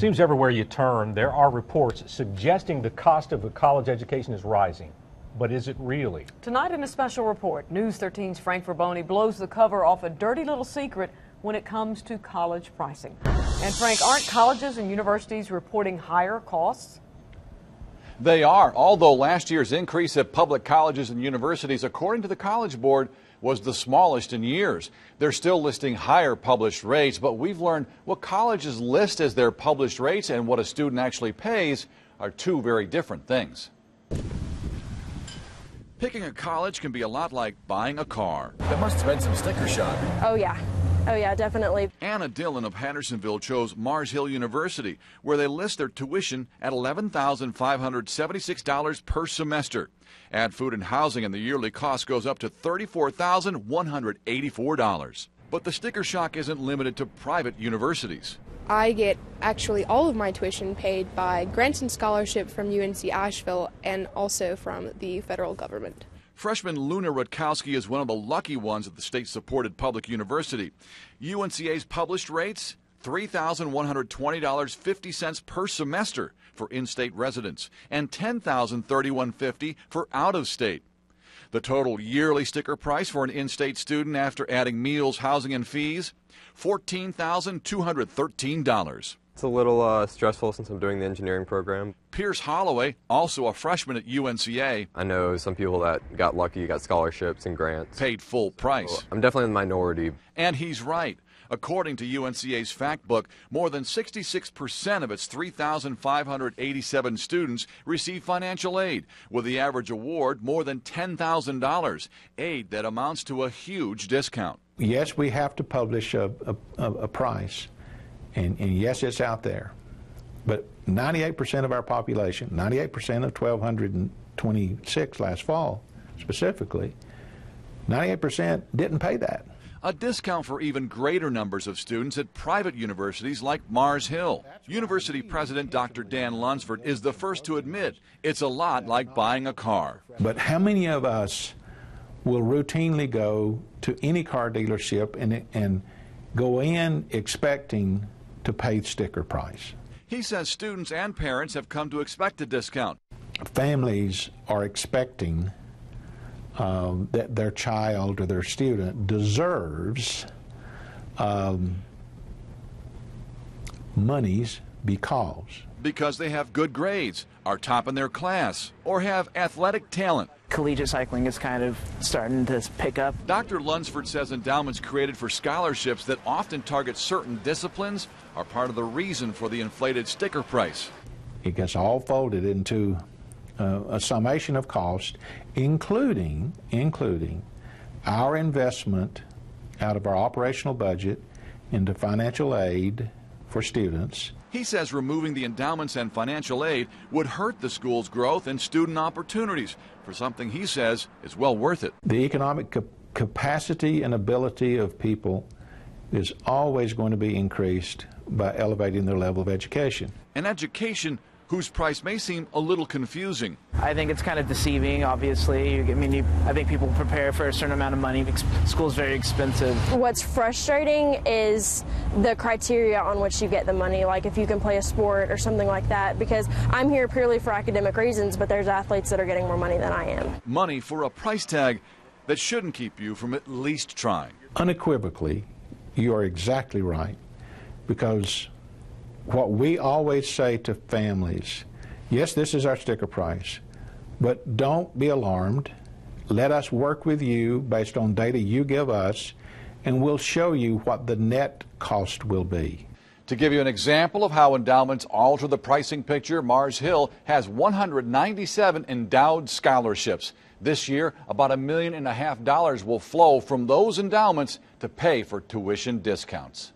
Seems everywhere you turn, there are reports suggesting the cost of a college education is rising. But is it really? Tonight in a special report, News 13's Frank Verboni blows the cover off a dirty little secret when it comes to college pricing. And Frank, aren't colleges and universities reporting higher costs? They are, although last year's increase at public colleges and universities, according to the College Board, was the smallest in years. They're still listing higher published rates, but we've learned what colleges list as their published rates and what a student actually pays are two very different things. Picking a college can be a lot like buying a car. That must have been some sticker shock. Oh yeah, definitely. Anna Dillon of Hendersonville chose Mars Hill University, where they list their tuition at $11,576 per semester. Add food and housing and the yearly cost goes up to $34,184. But the sticker shock isn't limited to private universities. I get actually all of my tuition paid by grants and scholarship from UNC Asheville and also from the federal government. Freshman Luna Rutkowski is one of the lucky ones at the state-supported public university. UNCA's published rates, $3,120.50 per semester for in-state residents and $10,031.50 for out-of-state. The total yearly sticker price for an in-state student after adding meals, housing, and fees, $14,213. It's a little stressful since I'm doing the engineering program. Pierce Holloway, also a freshman at UNCA, I know some people that got lucky, got scholarships and grants. paid full price. So I'm definitely in the minority. And he's right. According to UNCA's fact book, more than 66% of its 3,587 students receive financial aid, with the average award more than $10,000, aid that amounts to a huge discount. Yes, we have to publish a price, and yes, it's out there. But 98% of our population, 98% of 1,226 last fall specifically, 98% didn't pay that. A discount for even greater numbers of students at private universities like Mars Hill. University President Dr. Dan Lunsford is the first to admit it's a lot like buying a car. But how many of us will routinely go to any car dealership and go in expecting to pay sticker price? He says students and parents have come to expect a discount. Families are expecting that their child or their student deserves monies because they have good grades, are top in their class, or have athletic talent. Collegiate cycling is kind of starting to pick up. Dr. Lunsford says endowments created for scholarships that often target certain disciplines are part of the reason for the inflated sticker price. It gets all folded into a summation of cost, including our investment out of our operational budget into financial aid for students. He says removing the endowments and financial aid would hurt the school's growth and student opportunities for something he says is well worth it. The economic capacity and ability of people is always going to be increased by elevating their level of education. An education whose price may seem a little confusing. I think it's kind of deceiving, obviously. I think people prepare for a certain amount of money. School's very expensive. What's frustrating is the criteria on which you get the money, like if you can play a sport or something like that, because I'm here purely for academic reasons, but there's athletes that are getting more money than I am. Money for a price tag that shouldn't keep you from at least trying. Unequivocally, you are exactly right, because what we always say to families, yes, this is our sticker price, but don't be alarmed. Let us work with you based on data you give us, and we'll show you what the net cost will be. To give you an example of how endowments alter the pricing picture, Mars Hill has 197 endowed scholarships. This year, about $1.5 million will flow from those endowments to pay for tuition discounts.